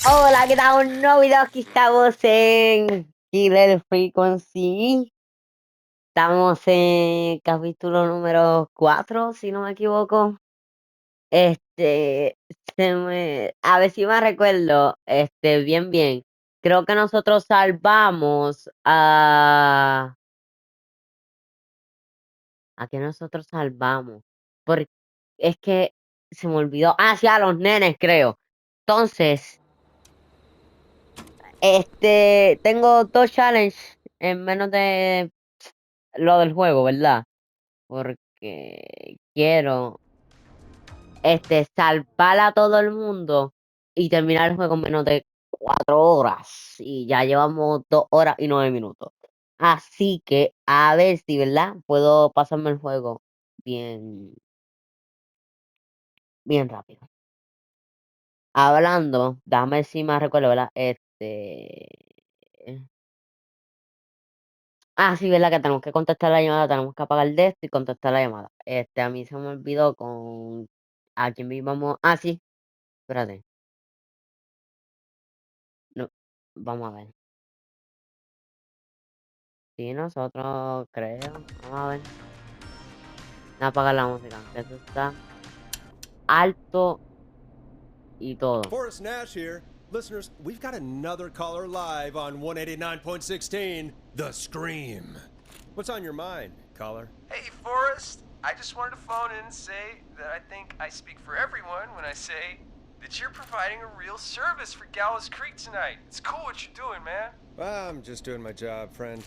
Hola, ¿qué tal? Un nuevo video. Aquí estamos en Killer Frequency. Estamos en capítulo número 4, si no me equivoco. Este, a ver si me recuerdo, bien. Creo que nosotros salvamos ¿a qué nosotros salvamos? Porque es que se me olvidó. Ah, sí, a los nenes, creo. Entonces, tengo dos challenges en menos de lo del juego, ¿verdad? Porque quiero, salvar a todo el mundo y terminar el juego en menos de 4 horas. Y ya llevamos 2 horas y 9 minutos. Así que, a ver si, ¿verdad? Puedo pasarme el juego bien, bien rápido. Hablando, dame si me recuerdo, ¿verdad? Ah, sí, ¿verdad? Que tenemos que contestar la llamada, tenemos que apagar de esto y contestar la llamada. A mí se me olvidó con a quién íbamos. Ah, sí, espérate. No, vamos a ver. Sí, nosotros creo. Vamos a ver. Voy a apagar la música. Que eso está alto y todo. Forrest Nash here. Listeners, we've got another caller live on 189.16, The Scream. What's on your mind, caller? Hey, Forrest. I just wanted to phone in and say that I think I speak for everyone when I say that you're providing a real service for Gallows Creek tonight. It's cool what you're doing, man. Well, I'm just doing my job, friend.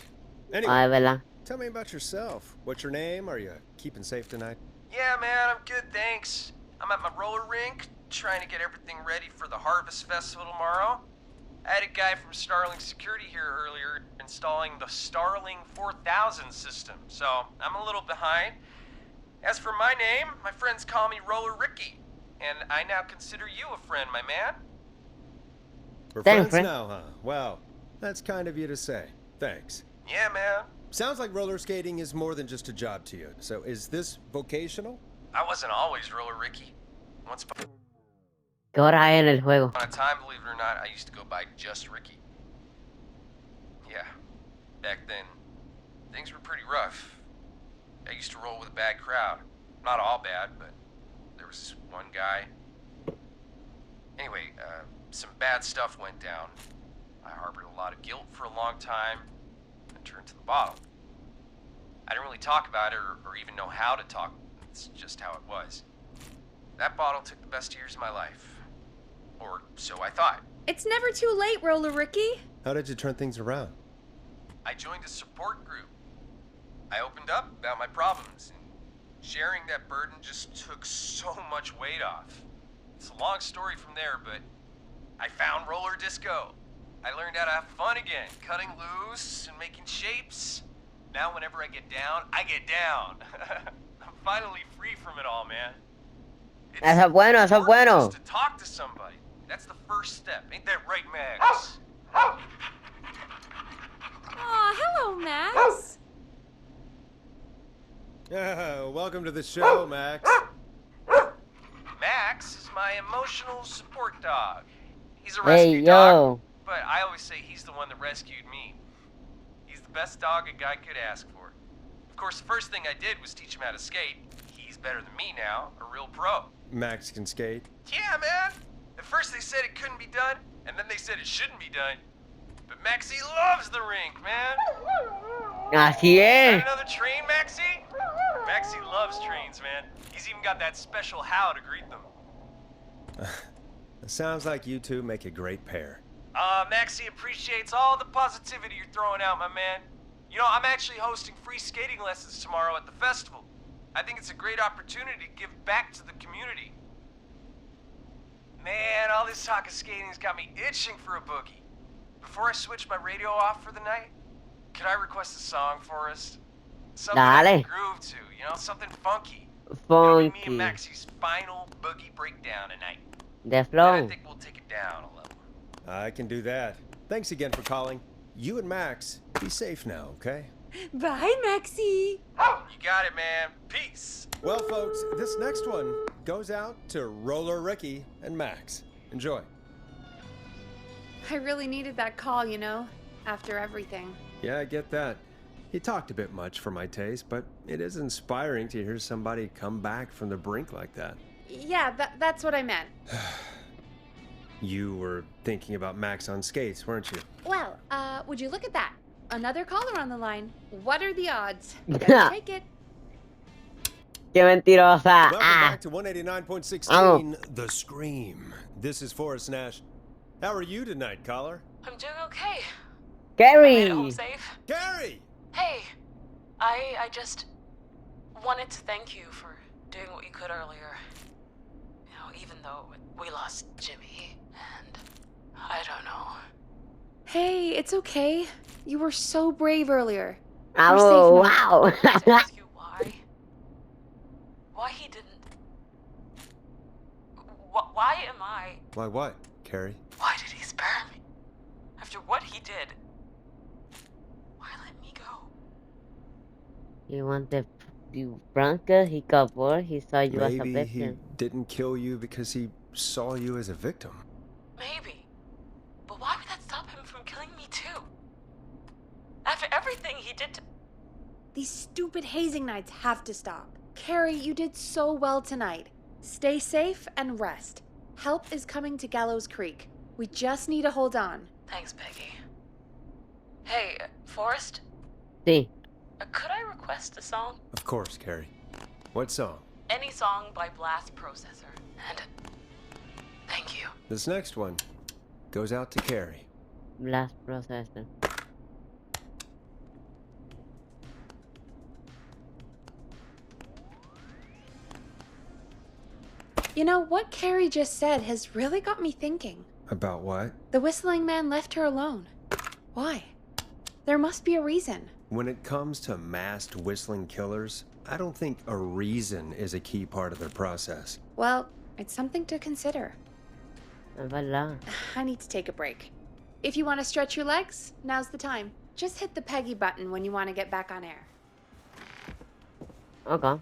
A Anyway, ver, ¿verdad? tell me about yourself. What's your name? Are you keeping safe tonight? Yeah, man, I'm good, thanks. I'm at my roller rink, trying to get everything ready for the Harvest Festival tomorrow. I had a guy from Starling Security here earlier installing the Starling 4000 system, so I'm a little behind. As for my name, my friends call me Roller Ricky, and I now consider you a friend, my man. We're Thanks, friends friend. now, huh? Well, that's kind of you to say. Thanks. Yeah, man. Sounds like roller skating is more than just a job to you. So is this vocational? I wasn't always Roller Ricky. Once upon ¿Qué hora es en el juego? a time, believe it or not, I used to go by just Ricky. Yeah, back then, things were pretty rough. I used to roll with a bad crowd. Not all bad, but there was this one guy. Anyway, some bad stuff went down. I harbored a lot of guilt for a long time and turned to the bottle. I didn't really talk about it or even know how to talk. It's just how it was. That bottle took the best years of my life. Or so I thought. It's never too late, Roller Ricky. How did you turn things around? I joined a support group. I opened up about my problems, and sharing that burden just took so much weight off. It's a long story from there, but I found roller disco. I learned how to have fun again, cutting loose and making shapes. Now whenever I get down, I get down. I'm finally free from it all, man. Eso es bueno, eso es bueno. Just to talk to somebody. That's the first step. Ain't that right, Max? Aw, hello, Max. Welcome to the show, Max. Max is my emotional support dog. He's a Hey, rescue dog, yo. but I always say he's the one that rescued me. He's the best dog a guy could ask for. Of course, the first thing I did was teach him how to skate. He's better than me now, a real pro. Max can skate. Yeah, man. At first they said it couldn't be done, and then they said it shouldn't be done. But Maxie loves the rink, man. Así es. Got another train, Maxie? Maxie loves trains, man. He's even got that special how to greet them. It sounds like you two make a great pair. Maxie appreciates all the positivity you're throwing out, my man. You know, I'm actually hosting free skating lessons tomorrow at the festival. I think it's a great opportunity to give back to the community. Man, all this talk of skating's got me itching for a boogie. Before I switch my radio off for the night, could I request a song for us? Something I Dale. can groove to, you know, something funky. It'll be me and Funky. Maxie's final boogie breakdown tonight. De Then I flow. think we'll take it down a level. I can do that. Thanks again for calling. You and Max, be safe now, okay? Bye, Maxie. You got it, man. Peace. Well, folks, this next one goes out to Roller Ricky and Max. Enjoy. I really needed that call, you know, after everything. Yeah, I get that. He talked a bit much for my taste, but it is inspiring to hear somebody come back from the brink like that. Yeah, that's what I meant. You were thinking about Max on skates, weren't you? Well, would you look at that? Another caller on the line. What are the odds? Better take it. Qué mentirosa. Welcome Ah, back to 189.16, vamos. The Scream. This is Forrest Nash. How are you tonight, caller? I'm doing okay. I made it home Gary. safe. Gary! Hey, I just wanted to thank you for doing what you could earlier. You know, even though we lost Jimmy, and I don't know. Hey, it's okay. You were so brave earlier. Oh, safe now. wow. I wanted to ask you why. Why he didn't. Why am I. Why what, Carrie? Why did he spare me? After what he did. Why let me go? He wanted you, Branca. He got bored. He saw you as a Maybe he victim. didn't kill you because he saw you as a victim. Maybe. But why would that stop him from killing me too? After everything he did to... These stupid hazing nights have to stop. Carrie, you did so well tonight. Stay safe and rest. Help is coming to Gallows Creek. We just need to hold on. Thanks, Peggy. Hey, Forrest, Sí. could I request a song? Of course, Carrie. What song? Any song by Blast Processor. And thank you. This next one goes out to Carrie. Blast Processor. You know, what Carrie just said has really got me thinking. About what? The whistling man left her alone. Why? There must be a reason. When it comes to masked whistling killers, I don't think a reason is a key part of their process. Well, it's something to consider. Es verdad. I need to take a break. If you want to stretch your legs, now's the time. Just hit the Peggy button when you want to get back on air. Ok.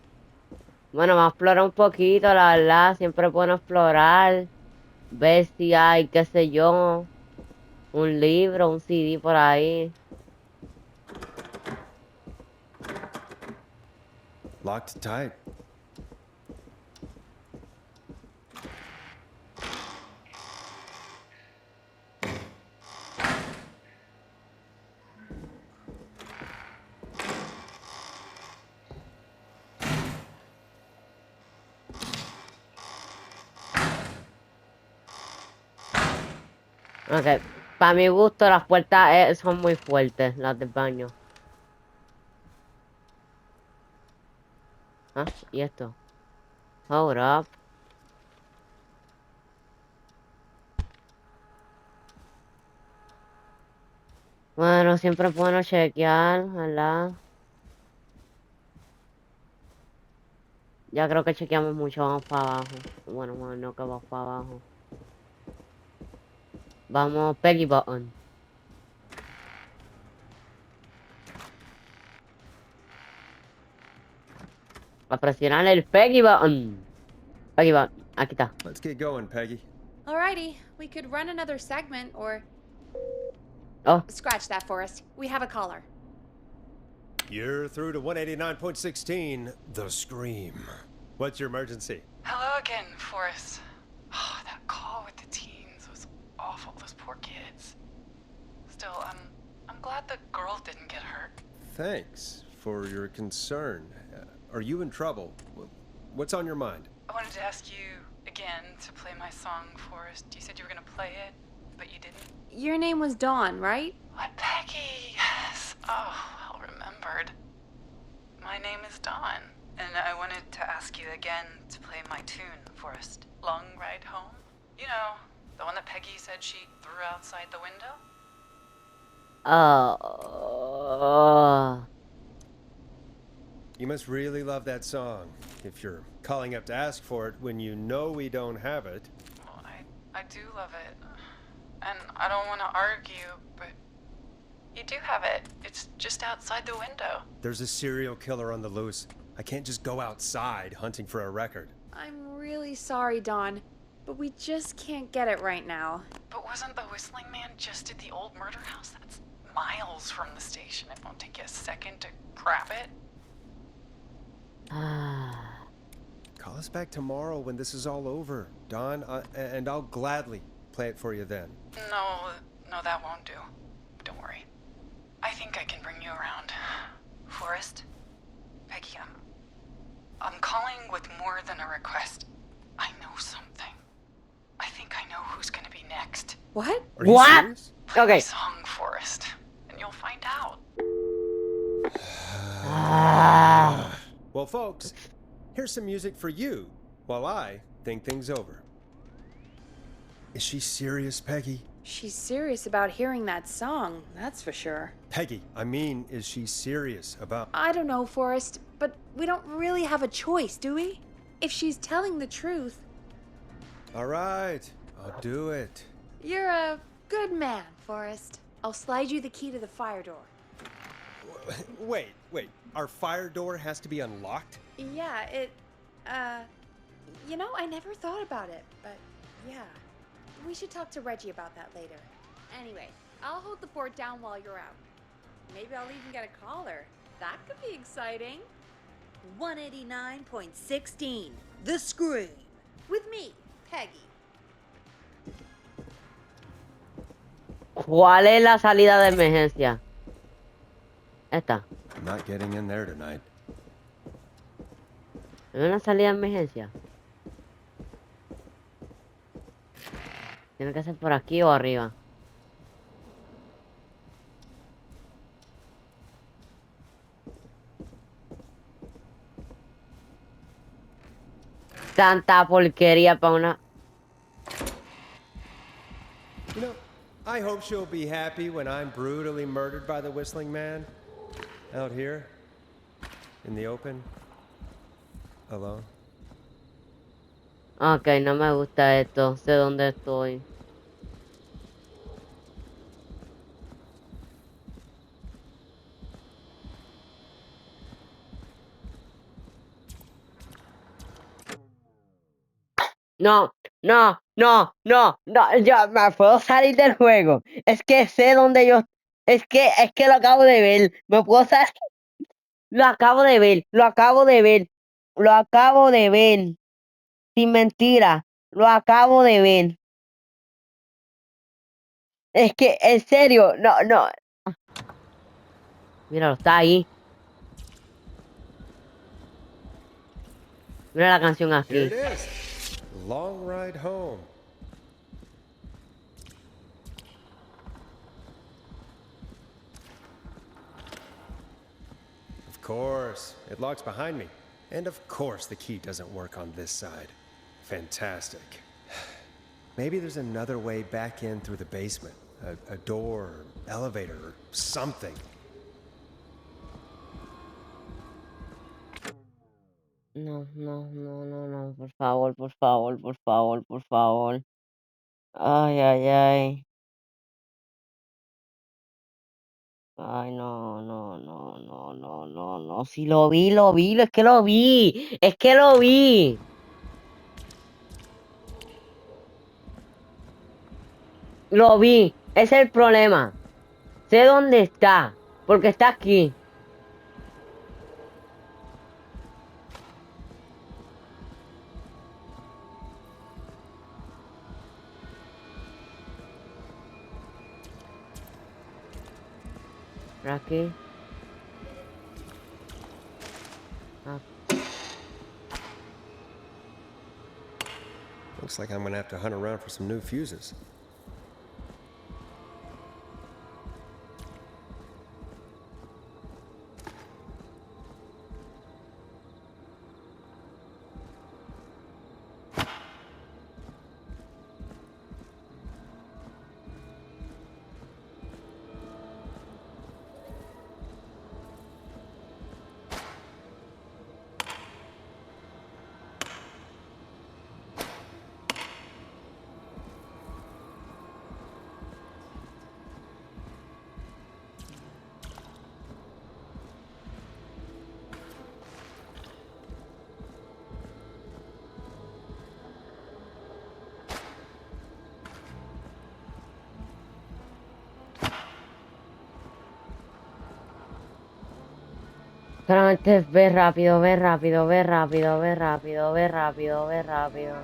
Bueno, vamos a explorar un poquito, la verdad. Siempre es bueno explorar. Ver si hay, qué sé yo, un libro, un CD por ahí. Locked tight. Ok. Para mi gusto, las puertas son muy fuertes, las del baño. Ah, ¿y esto? Hold up. Bueno, siempre es bueno chequear, ¿verdad? Ya creo que chequeamos mucho, vamos para abajo. Bueno, no que vamos para abajo. Vamos, Peggy Button. A presionar el Peggy Button. Peggy Button, aquí está. Let's get going, Peggy. Alrighty, we could run another segment or... Oh, Scratch that, Forrest. We have a caller. You're through to 189.16, The Scream. What's your emergency? Hello again, Forrest. Oh, that call with the teens was awful. Those poor kids. Still, I'm glad the girl didn't get hurt. Thanks for your concern. Are you in trouble? What's on your mind? I wanted to ask you again to play my song, Forrest. You said you were gonna play it, but you didn't. Your name was Dawn, right? What, Peggy? Yes. Oh, well remembered. My name is Dawn, and I wanted to ask you again to play my tune, Forrest. Long Ride Home? You know, the one that Peggy said she threw outside the window? oh. You must really love that song if you're calling up to ask for it when you know we don't have it. Well, I do love it. And I don't want to argue, but you do have it. It's just outside the window. There's a serial killer on the loose. I can't just go outside hunting for a record. I'm really sorry, Dawn. but we just can't get it right now. But wasn't the Whistling Man just at the old murder house? That's miles from the station. It won't take you a second to grab it. Ah, Call us back tomorrow when this is all over, Don, and I'll gladly play it for you then. No, that won't do. Don't worry. I think I can bring you around. Forrest? Peggy, I'm calling with more than a request. I know something. I think I know who's gonna be next. What? Are you What? serious? Play my okay. song, Forrest, and you'll find out. Ah. Well, folks, here's some music for you while I think things over. Is she serious, Peggy? She's serious about hearing that song, that's for sure. Peggy, I mean, is she serious about... I don't know, Forrest, but we don't really have a choice, do we? If she's telling the truth, All right, I'll do it. you're a good man, Forrest. I'll slide you the key to the fire door. Wait. Our fire door has to be unlocked? Yeah, I never thought about it, but yeah. We should talk to Reggie about that later. Anyway, I'll hold the fort down while you're out. Maybe I'll even get a caller. That could be exciting. 189.16, The Scream. With me, Peggy. ¿Cuál es la salida de emergencia? Esta. I'm not getting in there tonight. ¿Hay una salida de emergencia? Tiene que ser por aquí o arriba. Tanta porquería para una... You know, I hope she'll be happy when I'm brutally murdered by the Whistling Man. Out here. In the open. Alone. Ok, no me gusta esto. Sé dónde estoy. No, yo me puedo salir del juego. Es que sé dónde yo... Es que lo acabo de ver. Me puedo salir... Lo acabo de ver. Sin mentira. Lo acabo de ver. Es que, en serio, no. Míralo, está ahí. Mira la canción Here aquí. it is. Long ride home. Of course, it locks behind me. And of course the key doesn't work on this side. Fantastic. Maybe there's another way back in through the basement. A door, elevator, or something. No. Por favor. Ay. Ay, no. Si lo vi. Es que lo vi. Lo vi. Ese es el problema. Sé dónde está. Porque está aquí. Por aquí. Ah, Looks like I'm gonna have to hunt around for some new fuses. Solamente ve rápido, ve rápido, ve rápido, ve rápido, ve rápido, ve rápido.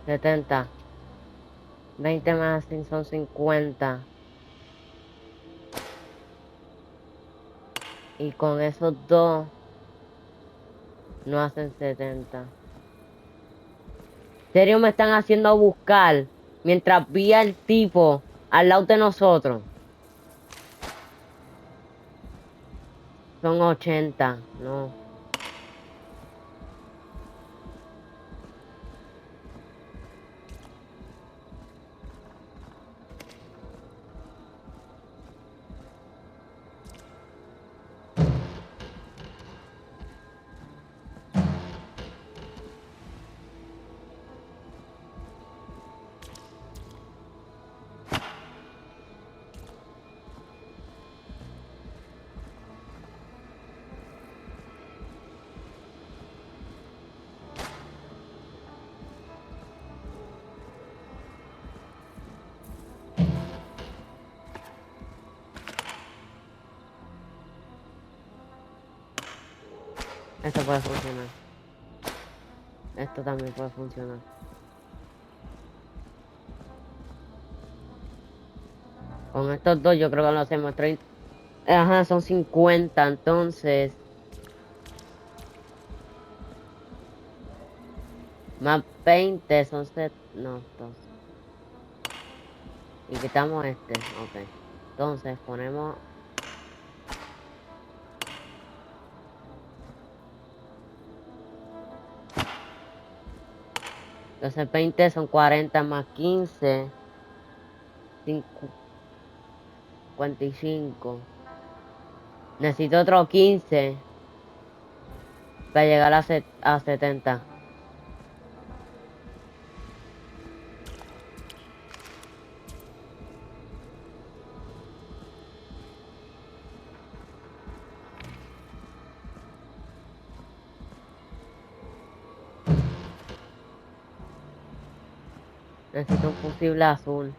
$70. 20 más 5 son 50. Y con esos dos no hacen 70. ¿En serio me están haciendo buscar mientras vi al tipo al lado de nosotros? Son 80, no. Esto puede funcionar. Esto también puede funcionar. Con estos dos yo creo que lo hacemos 30. Ajá, son 50, entonces. Más 20 son no, 2. Y quitamos este, ok. Entonces ponemos... Entonces 20 son 40 más 15. 55. Necesito otro 15 para llegar a 70. Necesito un fusible azul.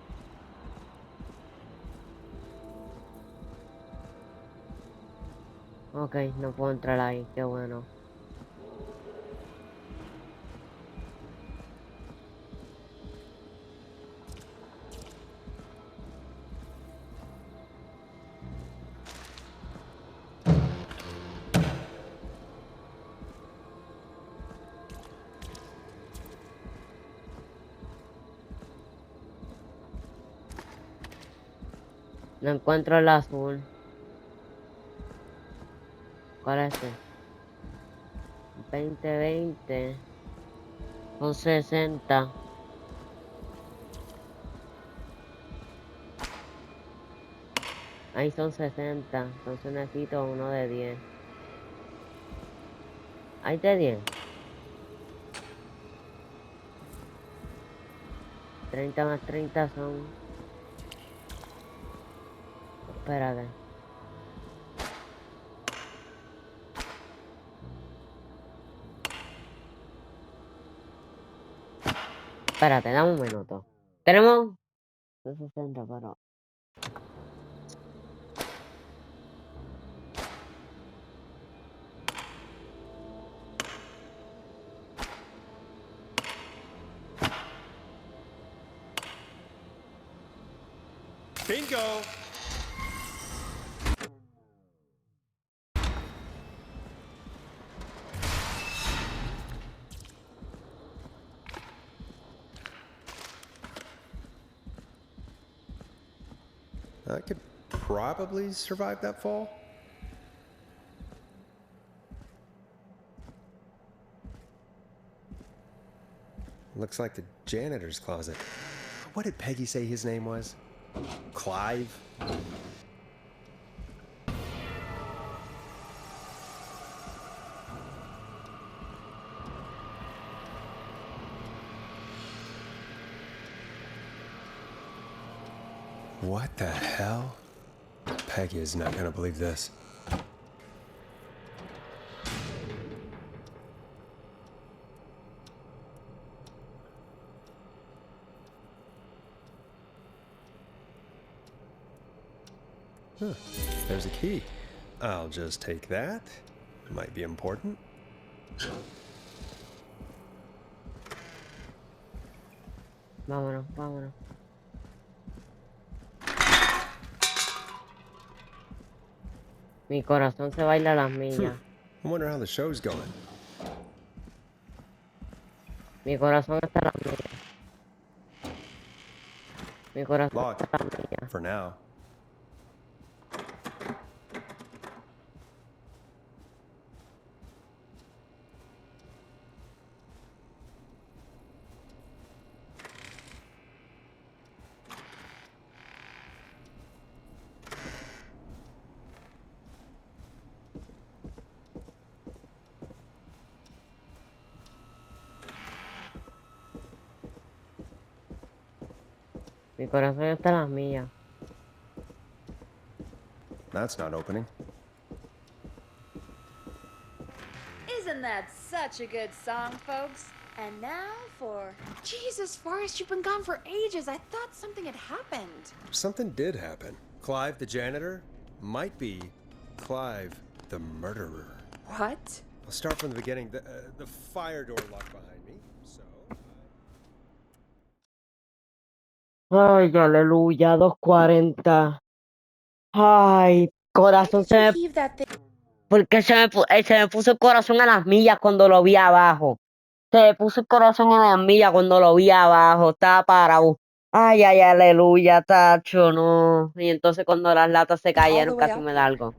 Ok, no puedo entrar ahí, qué bueno. No encuentro el azul. ¿Cuál es este? 20 son 60. Ahí son 60. Entonces necesito uno de 10. ¿Hay de 10? 30 más 30 son... Espérate. Espérate, dame un minuto. Tenemos 60, pero... Bingo! I could probably survive that fall. Looks like the janitor's closet. What did Peggy say his name was? Clive? What the hell? Peggy is not gonna believe this. Huh. There's a key. I'll just take that. Might be important. Vámonos, vámonos. Mi corazón se baila a las millas. I wonder how the show's going. Mi corazón está a las millas. Mi corazón Locked. está a las millas. For now. Mi corazón está a las millas. That's not opening. Isn't that such a good song, folks? And now for... Jesus, Forrest, you've been gone for ages. I thought something had happened. Something did happen. Clive the janitor might be Clive the murderer. What? I'll start from the beginning. The fire door locked behind me, so... Ay, aleluya, 2:40. Ay, corazón se me... Heave that thing. Porque se me puso el corazón a las millas cuando lo vi abajo. Se me puso el corazón a las millas cuando lo vi abajo. Estaba parado. Ay, aleluya, tacho, no. Y entonces cuando las latas se cayeron way casi up? me da algo.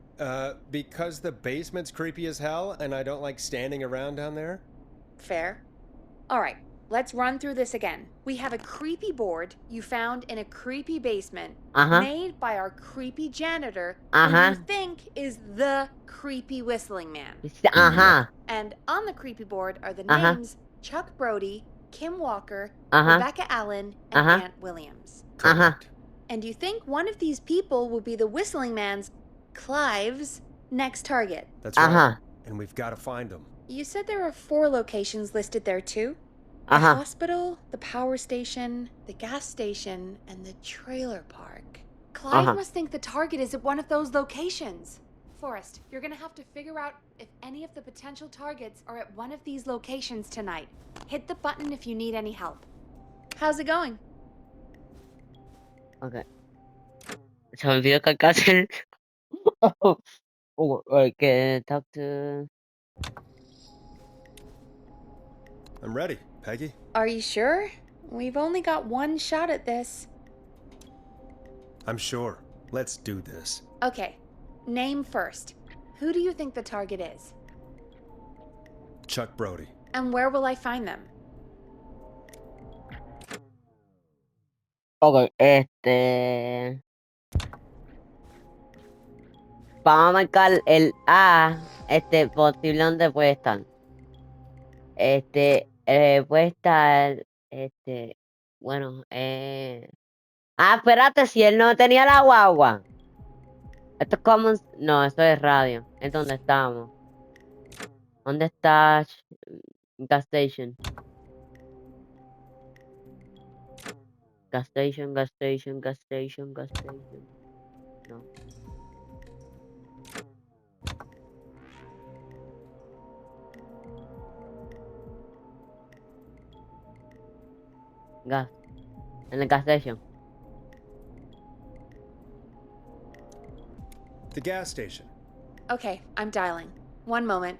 Because the basement's creepy as hell and I don't like standing around down there? Fair. All right, let's run through this again. We have a creepy board you found in a creepy basement made by our creepy janitor who you think is the creepy whistling man. Ajá. And on the creepy board are the names Chuck Brody, Kim Walker, Rebecca Allen, and Aunt Williams. Ajá. And you think one of these people will be the whistling man's, Clive's, next target. That's right. And we've got to find them. You said there are 4 locations listed there too? The hospital, the power station, the gas station, and the trailer park. Clive must think the target is at one of those locations. Forrest, you're gonna have to figure out if any of the potential targets are at one of these locations tonight. Hit the button if you need any help. How's it going? Okay. Se me olvidó que acá hacer... que talk to... I'm ready, Peggy. Are you sure? We've only got one shot at this. I'm sure. Let's do this. Okay, name first. Who do you think the target is? Chuck Brody. And where will I find them? Ok, vamos a marcar el A, posible donde puede estar. Puede estar, bueno, espérate, si él no tenía la guagua. Esto es como, no, esto es radio, es donde estamos. ¿Dónde está gas station? Gas station, gas station, gas station, gas station. No. Gas. En el gas station. The gas station. Okay, I'm dialing. One moment.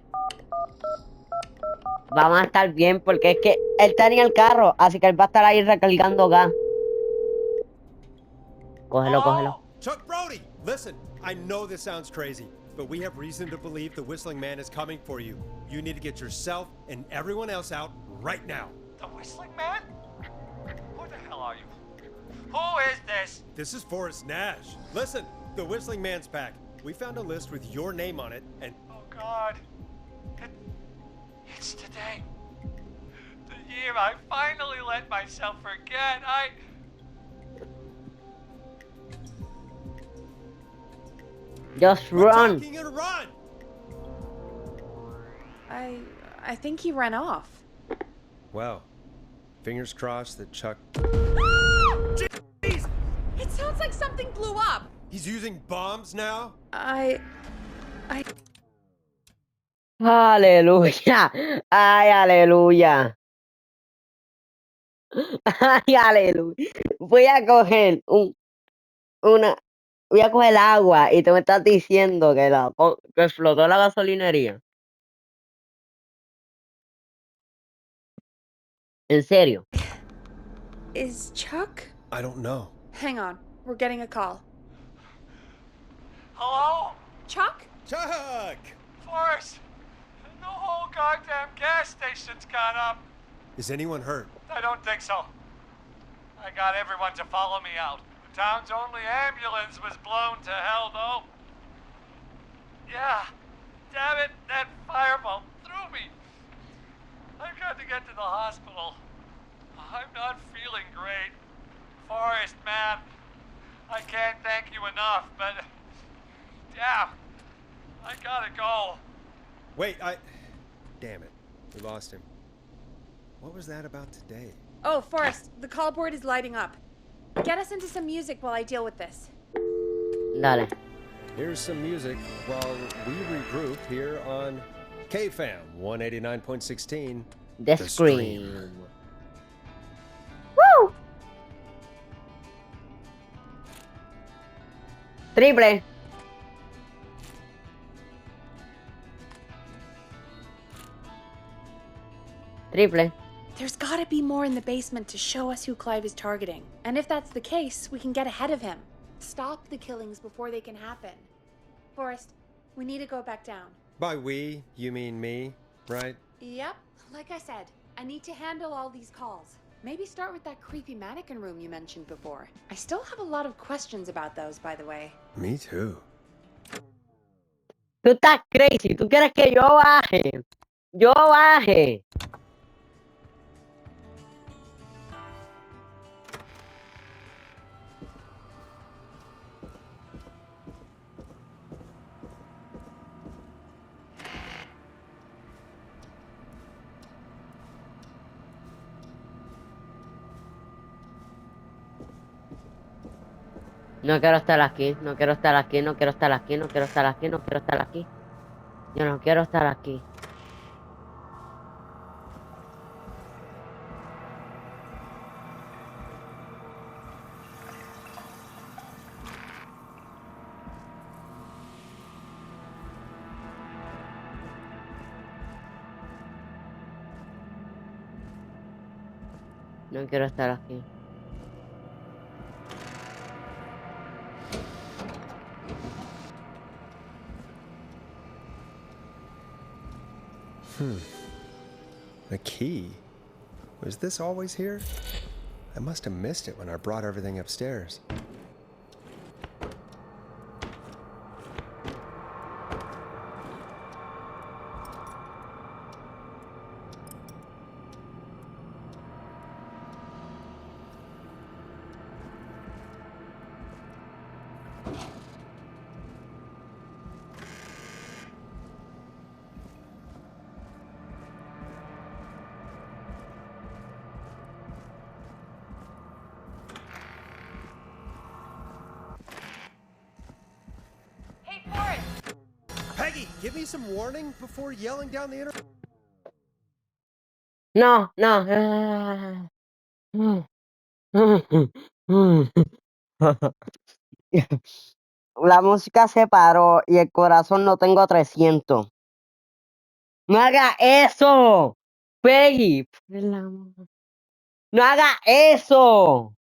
Vamos a estar bien porque es que él está en el carro, así que él va a estar ahí recargando gas. Cógelo, cógelo. Chuck Brody! Listen, I know this sounds crazy, but we have reason to believe the Whistling Man is coming for you. You need to get yourself and everyone else out right now. The Whistling Man? Who the hell are you? Who is this? This is Forrest Nash. Listen, the Whistling Man's back. We found a list with your name on it, and... Oh, God. It's today. The year I finally let myself forget. Just We're run. talking and run! I think he ran off. Well, fingers crossed that Chuck... It sounds like something blew up. He's using bombs now? Aleluya. Ay, aleluya. Ay, aleluya. Voy a coger una, voy a coger agua y tú me estás diciendo que explotó la gasolinería. ¿En serio? Is Chuck? I don't know. Hang on. We're getting a call. Hello? Chuck? Chuck! Forrest! The whole goddamn gas station's gone up. Is anyone hurt? I don't think so. I got everyone to follow me out. The town's only ambulance was blown to hell, though. Yeah. Damn it, that fireball threw me. I've got to get to the hospital. I'm not feeling great. Forrest, man, I can't thank you enough, but... Damn. I gotta go. Wait, Damn it. We lost him. What was that about today? Oh, Forrest, the call board is lighting up. Get us into some music while I deal with this. Dale. Here's some music while we regroup here on KFAM 189.16. The The Scream. ¡Woo! Triple. Triple. There's gotta be more in the basement to show us who Clive is targeting. And if that's the case, we can get ahead of him. Stop the killings before they can happen. Forrest, we need to go back down. By we, you mean me, right? Yep, like I said, I need to handle all these calls. Maybe start with that creepy mannequin room you mentioned before. I still have a lot of questions about those, by the way. Me too. Tú estás crazy. Tú quieres que yo baje. Yo baje. No quiero estar aquí, no quiero estar aquí, no quiero estar aquí, no quiero estar aquí, no quiero estar aquí. Yo no quiero estar aquí. No quiero estar aquí. The key? Was this always here? I must have missed it when I brought everything upstairs. Hey, Forrest! Peggy, give me some warning before yelling down the inter... No, no. La música se paró y el corazón lo tengo a 300. No haga eso, Peggy. Por el amor. No haga eso.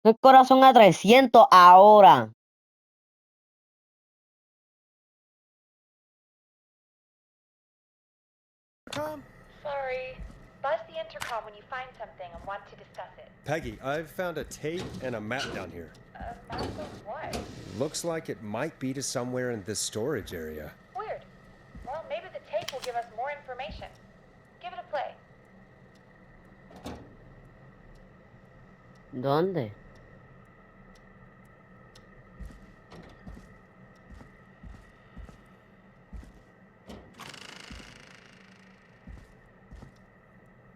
El corazón a 300 ahora. Tom? Sorry. Buzz the intercom when you find something and want to discuss it. Peggy, I've found a tape and a map down here. A map of what? Looks like it might be to somewhere in this storage area. Weird. Well, maybe the tape will give us more information. Give it a play. ¿Dónde?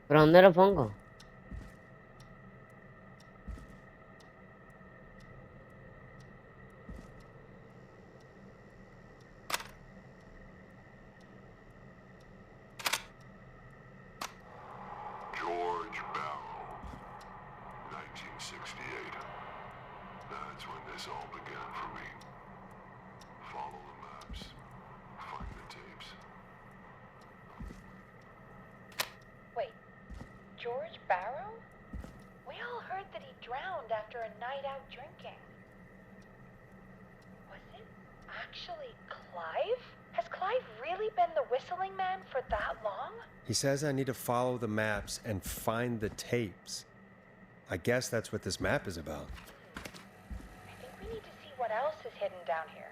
¿Pero dónde lo pongo? this all began for me. Follow the maps. Find the tapes. Wait, George Barrow? We all heard that he drowned after a night out drinking. Was it actually Clive? Has Clive really been the whistling man for that long? He says I need to follow the maps and find the tapes. I guess that's what this map is about. I think we need to see what else is hidden down here.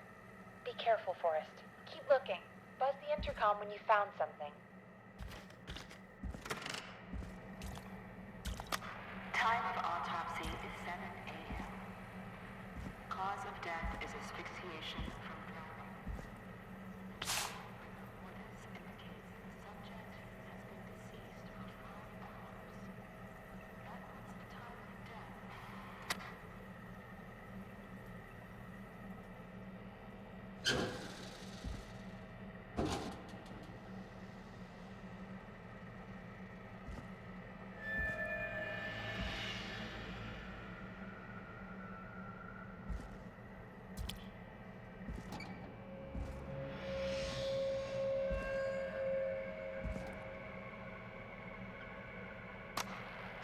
Be careful, Forrest. Keep looking. Buzz the intercom when you found something. Time of autopsy is 7 a.m. Cause of death is asphyxiation from drowning. Reports indicate the subject has been deceased for 5 hours. That puts the time of death.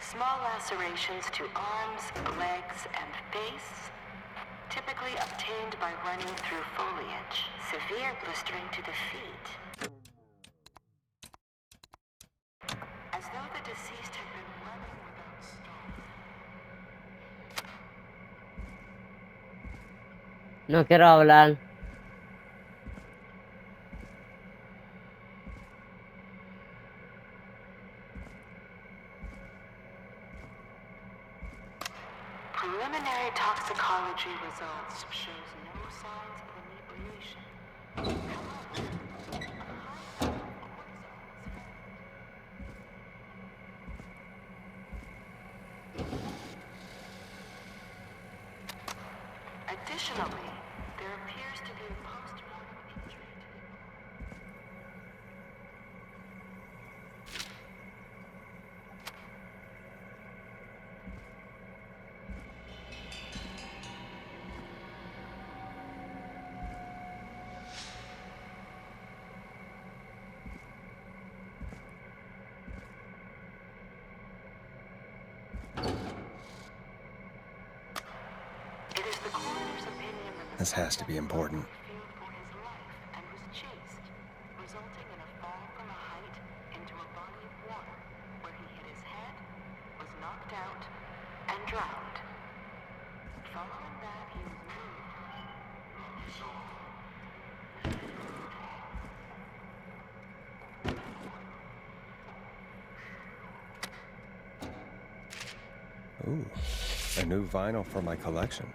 Small lacerations to arms, legs, and face, typically obtained by running through foliage. Severe blistering to the feet. As though the deceased had been running without stop. No quiero hablar. Preliminary toxicology results shows no signs of inebriation. Additionally, there appears to be a post-mortem injury to the It is the coroner's opinion that the This has to be important. feared for his life and was chased, resulting in a fall from a height into a body of water, where he hit his head, was knocked out, and drowned. Following that, he was moved. Ooh, a new vinyl for my collection.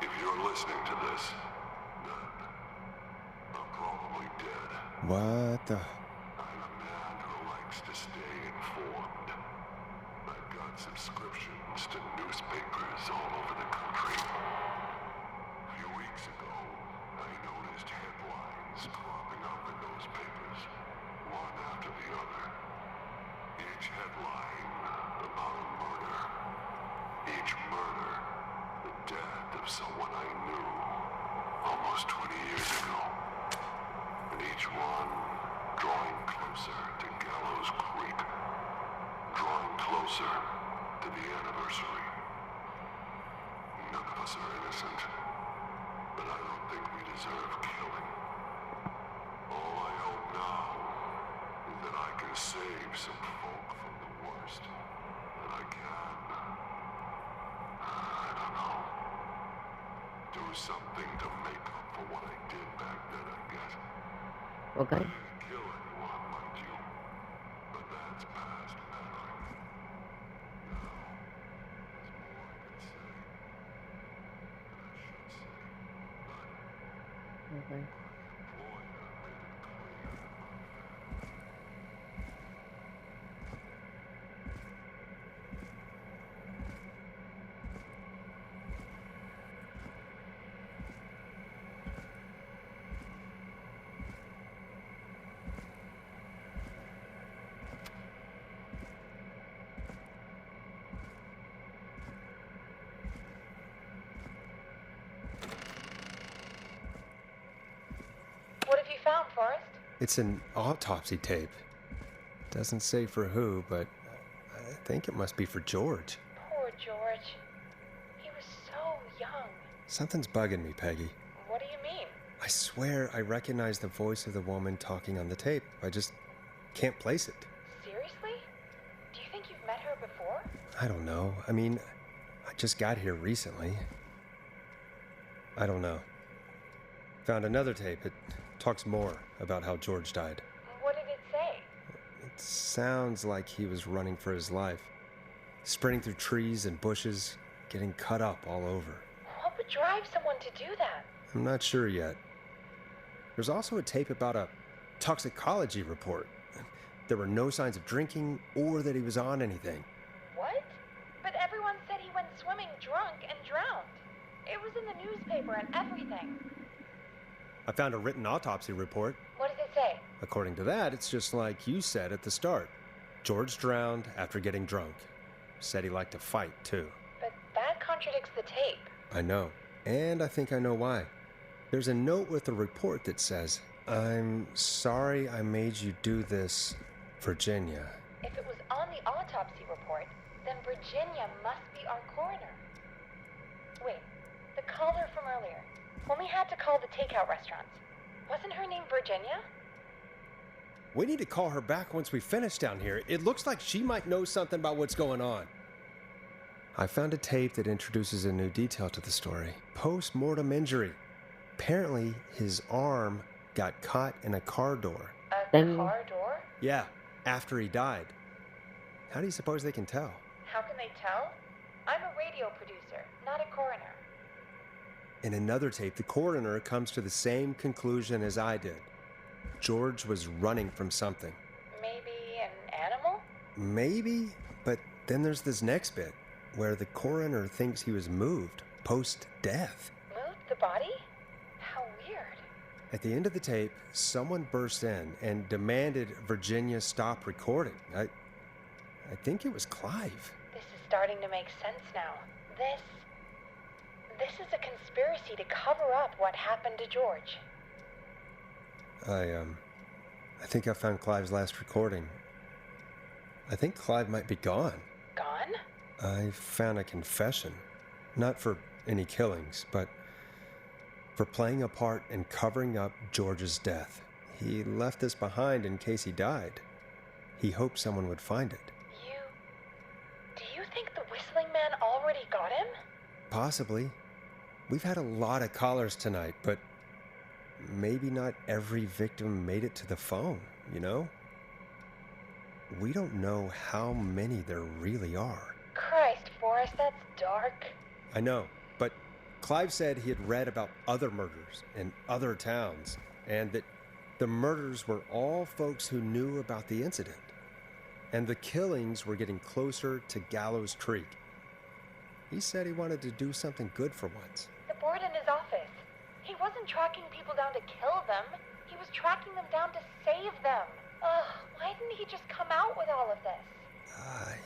If you're listening to this, then I'm probably dead. What the? I'm a man who likes to stay informed. I've got subscriptions to newspapers all over the country. A few weeks ago, I noticed headlines cropping up in those papers, one after the other. Each headline about a murder. Each murder, the death of someone I knew almost 20 years ago. And each one drawing closer to Gallows Creek. Drawing closer to the anniversary. None of us are innocent, but I don't think we deserve killing. All I hope now is that I can save some folk from the worst. That I can, I don't know, do something to make up for what I did back then, I guess. Okay. I didn't kill anyone, mind you, but that's past memory. Now, there's more I could say, that I should say, but Okay. employer made it clear. It's an autopsy tape. Doesn't say for who, but I think it must be for George. Poor George. He was so young. Something's bugging me, Peggy. What do you mean? I swear I recognize the voice of the woman talking on the tape. I just can't place it. Seriously? Do you think you've met her before? I don't know. I mean, I just got here recently. I don't know. Found another tape. It talks more about how George died. What did it say? It sounds like he was running for his life. Sprinting through trees and bushes, getting cut up all over. What would drive someone to do that? I'm not sure yet. There's also a tape about a toxicology report. There were no signs of drinking or that he was on anything. What? But everyone said he went swimming drunk and drowned. It was in the newspaper and everything. I found a written autopsy report. What does it say? According to that, it's just like you said at the start. George drowned after getting drunk. Said he liked to fight, too. But that contradicts the tape. I know. And I think I know why. There's a note with the report that says, "I'm sorry I made you do this, Virginia." If it was on the autopsy report, then Virginia must be our coroner. Wait, the caller from earlier, when we had to call the takeout restaurants, wasn't her name Virginia? We need to call her back once we finish down here. It looks like she might know something about what's going on. I found a tape that introduces a new detail to the story. Post-mortem injury. Apparently, his arm got caught in a car door. A car door? Yeah, after he died. How do you suppose they can tell? How can they tell? I'm a radio producer, not a coroner. In another tape, the coroner comes to the same conclusion as I did. George was running from something. Maybe an animal? Maybe, but then there's this next bit, where the coroner thinks he was moved post-death. Moved the body? How weird. At the end of the tape, someone burst in and demanded Virginia stop recording. I think it was Clive. This is starting to make sense now. This is a conspiracy to cover up what happened to George. I think I found Clive's last recording. I think Clive might be gone. Gone? I found a confession. Not for any killings, but for playing a part in covering up George's death. He left this behind in case he died. He hoped someone would find it. Do you think the Whistling Man already got him? Possibly. We've had a lot of callers tonight, but maybe not every victim made it to the phone, you know? We don't know how many there really are. Christ, Forrest, that's dark. I know, but Clive said he had read about other murders in other towns, and that the murders were all folks who knew about the incident. And the killings were getting closer to Gallows Creek. He said he wanted to do something good for once. The board in his office. He wasn't tracking people down to kill them. He was tracking them down to save them. Ugh, why didn't he just come out with all of this?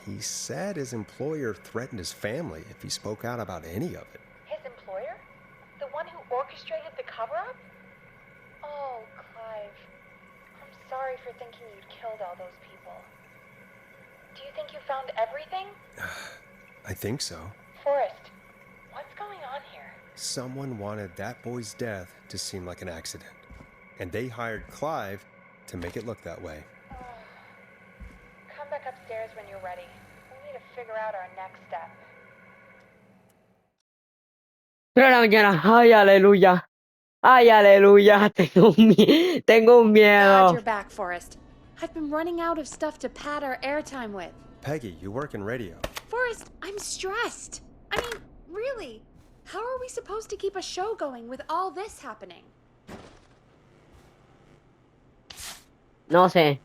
He said his employer threatened his family if he spoke out about any of it. His employer? The one who orchestrated the cover-up? Oh, Clive. I'm sorry for thinking you'd killed all those people. Do you think you found everything? I think so. Forrest, what's going on here? Someone wanted that boy's death to seem like an accident, and they hired Clive to make it look that way. Come back upstairs when you're ready. We need to figure out our next step. Pero la mañana, ay, aleluya. Ay, aleluya. Tengo un Glad miedo. you're back, Forrest. I've been running out of stuff to pad our airtime with. Peggy, you work in radio. Forrest, I'm stressed. I mean, really, how are we supposed to keep a show going with all this happening? No sé.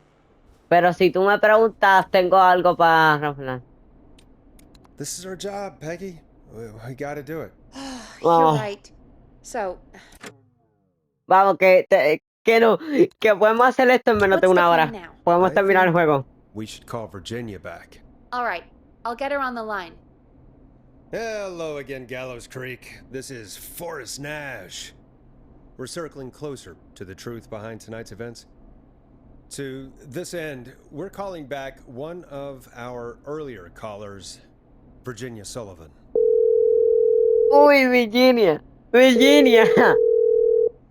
Pero si tú me preguntas, tengo algo para reflejar. This is our job, Peggy. We gotta do it. You're right. So, Vamos, que podemos hacer esto en menos de What's the una hora. plan now? Podemos I terminar el think- juego. We should call Virginia back. all right, I'll get her on the line. Hello again, Gallows Creek. This is Forrest Nash. We're circling closer to the truth behind tonight's events. To this end, we're calling back one of our earlier callers, Virginia Sullivan. Uy, Virginia. Virginia.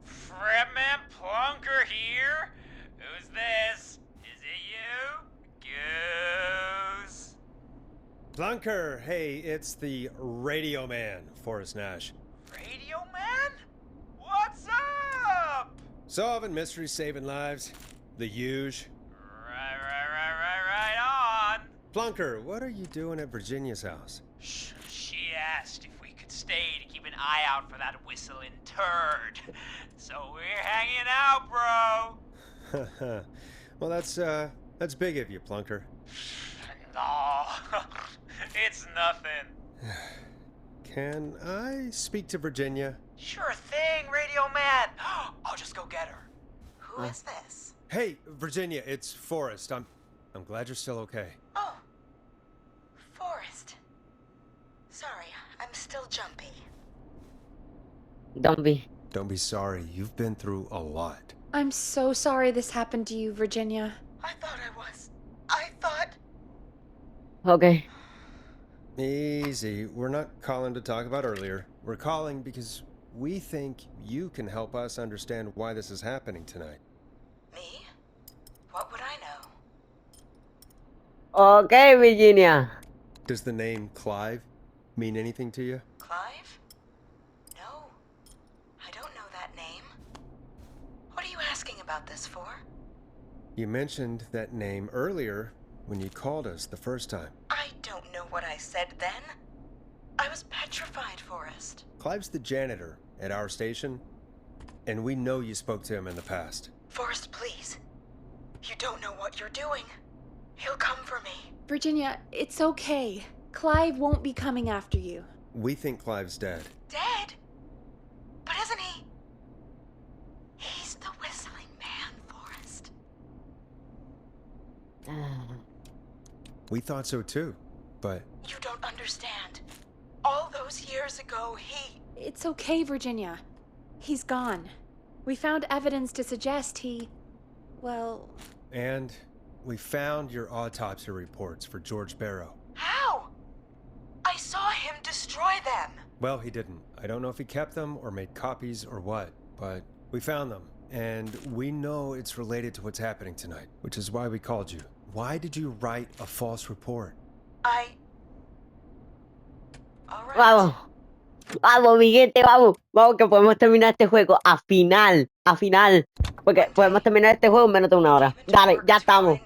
Fredman Plunker here? Who's this? Is it you? Goose? Plunker, hey, it's the Radio Man, Forrest Nash. Radio Man? What's up? Solving mysteries, saving lives. The huge. Right on. Plunker, what are you doing at Virginia's house? She asked if we could stay to keep an eye out for that whistling turd. So we're hanging out, bro. Well, that's big of you, Plunker. No, it's nothing. Can I speak to Virginia? Sure thing, Radio Man. I'll just go get her. Who is this? Hey, Virginia, it's Forrest. I'm glad you're still okay. Oh, Forrest. Sorry, I'm still jumpy. Don't be. Don't be sorry. You've been through a lot. I'm so sorry this happened to you, Virginia. I thought I was. I thought. Okay. Easy. We're not calling to talk about earlier. We're calling because we think you can help us understand why this is happening tonight. Me? What would I know? Okay, Virginia. Does the name Clive mean anything to you? Clive? No. I don't know that name. What are you asking about this for? You mentioned that name earlier when you called us the first time. I don't know what I said then. I was petrified, Forrest. Clive's the janitor at our station, and we know you spoke to him in the past. Forrest, please. You don't know what you're doing. He'll come for me. Virginia, it's okay. Clive won't be coming after you. We think Clive's dead. Dead? But isn't he? He's the whistling man, Forrest. We thought so too, but You don't understand. All those years ago, he... It's okay, Virginia. He's gone. We found evidence to suggest he... Well... And we found your autopsy reports for George Barrow. How? I saw him destroy them. Well, he didn't. I don't know if he kept them or made copies or what, but we found them. And we know it's related to what's happening tonight, which is why we called you. Why did you write a false report? All right. Vamos. Vamos, mi gente, vamos. Vamos que podemos terminar este juego a final. A final. Porque podemos terminar este juego en menos de una hora. Dale, ya estamos.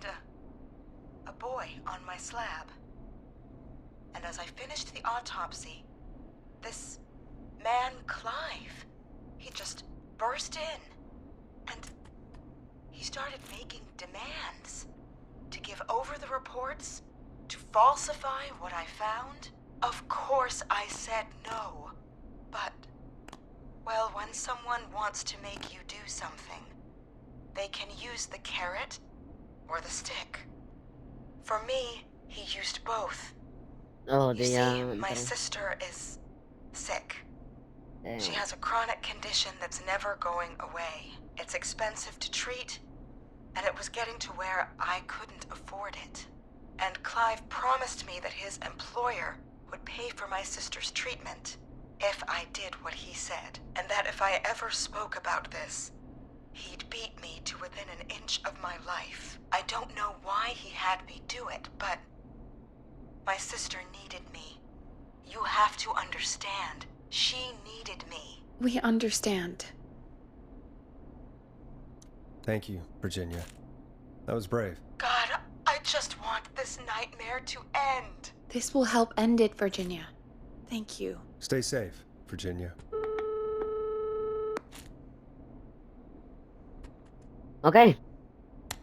A boy on my slab. And as I finished the autopsy, this man, Clive, he just burst in. And he started making demands to give over the reports, to falsify what I found. Of course I said no. But, well, when someone wants to make you do something, they can use the carrot or the stick. For me, he used both. Oh, You see, my sister is sick. She has a chronic condition that's never going away. It's expensive to treat, and it was getting to where I couldn't afford it. And Clive promised me that his employer would pay for my sister's treatment if I did what he said, and that if I ever spoke about this, he'd beat me to within an inch of my life. I don't know why he had me do it, but my sister needed me. You have to understand. She needed me. We understand. Thank you, Virginia. That was brave. God, I just want this nightmare to end. This will help end it, Virginia. Thank you. Stay safe, Virginia. Okay.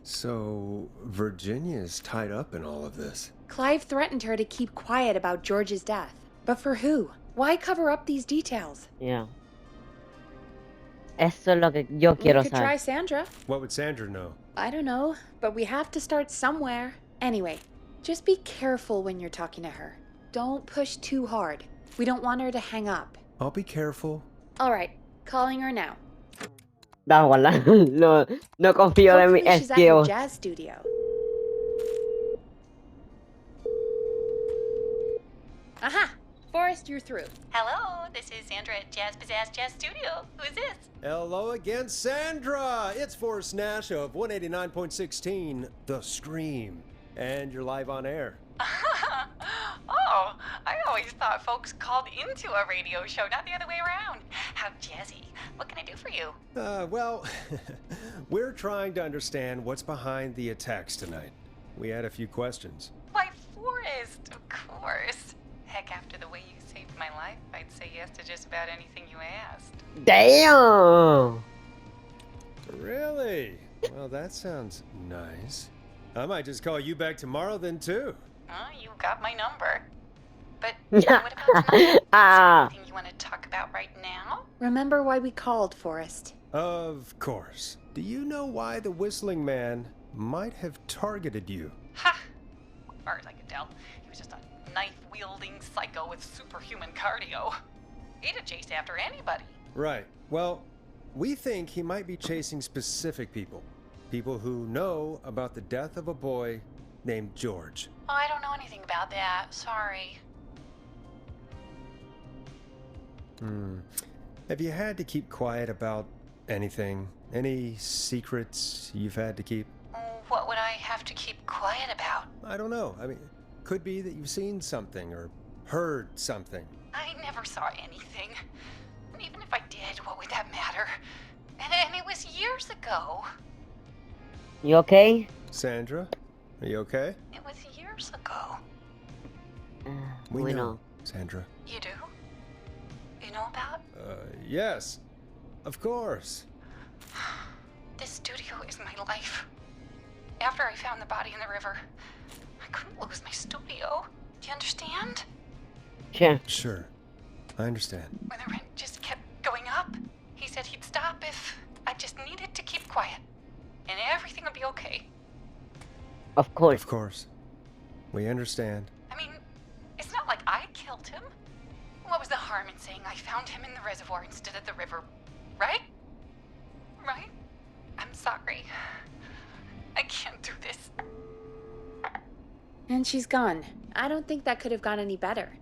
So, Virginia's tied up in all of this. Clive threatened her to keep quiet about George's death. But for who? Why cover up these details? Yeah. Eso es lo que yo We quiero could saber. try Sandra. What would Sandra know? I don't know, but we have to start somewhere. Anyway, just be careful when you're talking to her. Don't push too hard. We don't want her to hang up. I'll be careful. All right, calling her now. Da, guarda. No, no confío de mis Hopefully she's at her skills. jazz studio. Aha! Forrest, you're through. Hello, this is Sandra at Jazz Pizzazz Jazz Studio. Who is this? Hello again, Sandra! It's Forrest Nash of 189.16, The Scream. And you're live on air. Oh, I always thought folks called into a radio show, not the other way around. How jazzy. What can I do for you? Well, we're trying to understand what's behind the attacks tonight. We had a few questions. Why, Forrest, of course. Heck, after the way you saved my life, I'd say yes to just about anything you asked. Damn! Really? Well, that sounds nice. I might just call you back tomorrow then, too. Oh, you got my number. But what about tonight? Is there Ah. anything you want to talk about right now? Remember why we called, Forrest. Of course. Do you know why the Whistling Man might have targeted you? Ha! As far as I could tell, he was just a knife-wielding psycho with superhuman cardio. He'd have chased after anybody. Right. Well, we think he might be chasing specific people. People who know about the death of a boy named George. Oh, I don't know anything about that. Sorry. Have you had to keep quiet about anything? Any secrets you've had to keep? What would I have to keep quiet about? I don't know. I mean, could be that you've seen something or heard something. I never saw anything. And even if I did, what would that matter? And it was years ago. You okay? Sandra, are you okay? It was years ago. We know, Sandra. You do? You know about? Yes. Of course. This studio is my life. After I found the body in the river, I couldn't lose my studio. Do you understand? Yeah. Sure. I understand. When the rent just kept going up, he said he'd stop if I just needed to keep quiet. And everything would be okay. Of course. Of course. We understand. I mean, it's not like I killed him. What was the harm in saying I found him in the reservoir instead of the river? Right? Right? I'm sorry. I can't do this. And she's gone. I don't think that could have gone any better.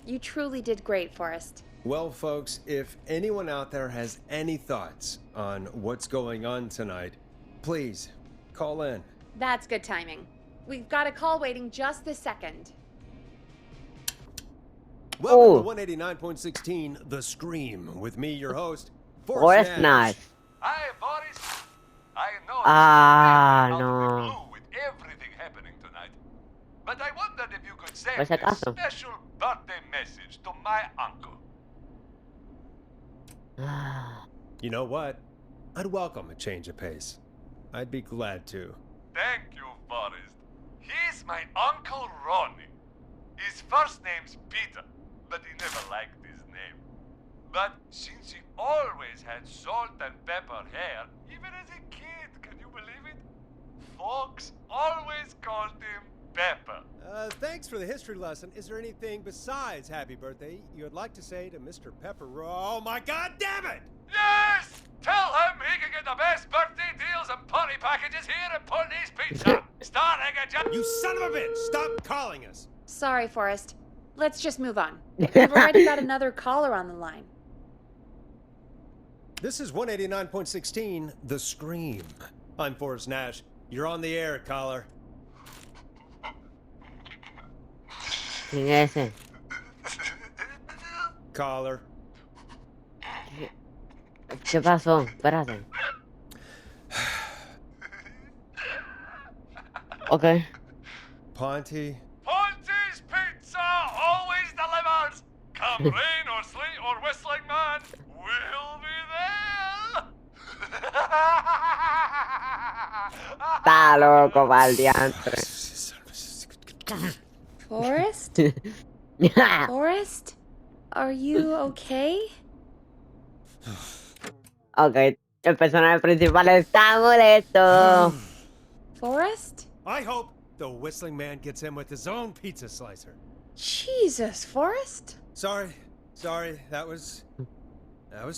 You truly did great, Forrest. Well, folks, if anyone out there has any thoughts on what's going on tonight, please call in. That's good timing. We've got a call waiting just this second. Welcome to 189.16, The Scream, with me, your host, Forrest Nash. Nash. Hi, Boris. I know Ah, it's out of the no. blue with everything happening tonight, but I wondered if you could Por send si a acaso. special birthday message to my uncle. You know what? I'd welcome a change of pace. I'd be glad to. Thank you, Forrest. He's my Uncle Ronnie. His first name's Peter, but he never liked his name. But since he always had salt and pepper hair, even as a kid, can you believe it? Folks always called him Pepper. Thanks for the history lesson. Is there anything besides happy birthday you would like to say to Mr. Pepper? Oh my god damn it! Yes! Tell him he can get the best birthday deals and party packages here at Putney's Pizza. Starting at just... You son of a bitch! Stop calling us! Sorry, Forrest. Let's just move on. We've already got another caller on the line. This is 189.16, The Scream. I'm Forrest Nash. You're on the air, caller. ¿Quién es ese? Caller. ¿Qué pasó? Espérate. Ok. Ponty. Ponty's Pizza always delivers. Come rain or sleet or whistling man, we'll be there. Está loco, valdiantre. Forrest? Forrest? Are you okay? Ok, el personaje principal está molesto. Forrest? I hope the Whistling Man gets in with his own pizza slicer. Jesus, Forrest? Sorry, that was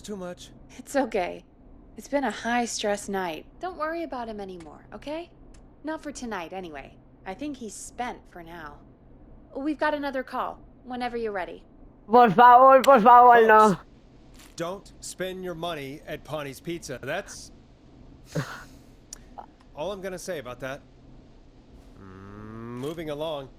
too much. It's okay. It's been a high-stress night. Don't worry about him anymore, okay? Not for tonight, anyway. I think he's spent for now. We've got another call, whenever you're ready. Por favor, no. Folks, don't spend your money at Pawnee Pizza. That's all I'm gonna say about that. Moving along,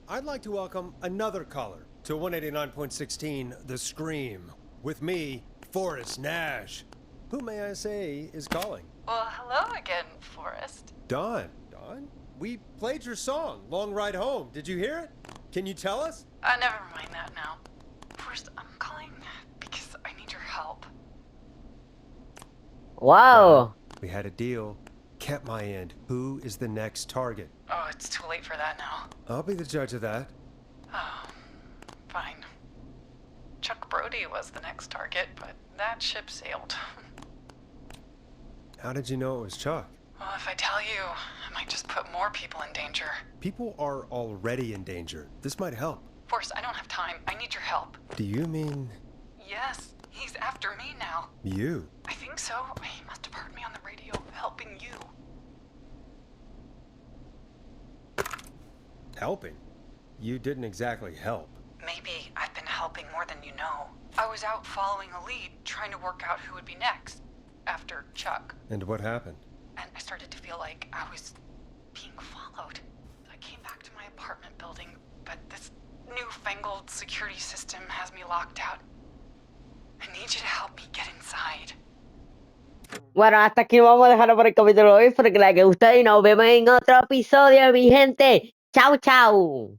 I'd like to welcome another caller to 189.16 The Scream. With me, Forrest Nash. Who, may I say, is calling? Well, hello again, Forrest. Dawn. Dawn? We played your song, Long Ride Home. Did you hear it? Can you tell us? Never mind that now. Forrest, I'm calling because I need your help. Wow. We had a deal. Kept my end. Who is the next target? Oh, it's too late for that now. I'll be the judge of that. Oh, fine. Chuck Brody was the next target, but that ship sailed. How did you know it was Chuck? Well, if I tell you, I might just put more people in danger. People are already in danger. This might help. Forrest, I don't have time. I need your help. Do you mean Yes, he's after me now. you? I think so. He must have heard me on the radio helping you. Helping? You didn't exactly help. Maybe I've been helping more than you know. I was out following a lead, trying to work out who would be next, after Chuck. And what happened? And I started to feel like I was being followed. I came back to my apartment building, but this newfangled security system has me locked out. I need you to help me get inside. Bueno, hasta aquí vamos a dejarlo por el capítulo de hoy. Espero que les haya gustado y nos vemos en otro episodio, mi gente. Chau, chau.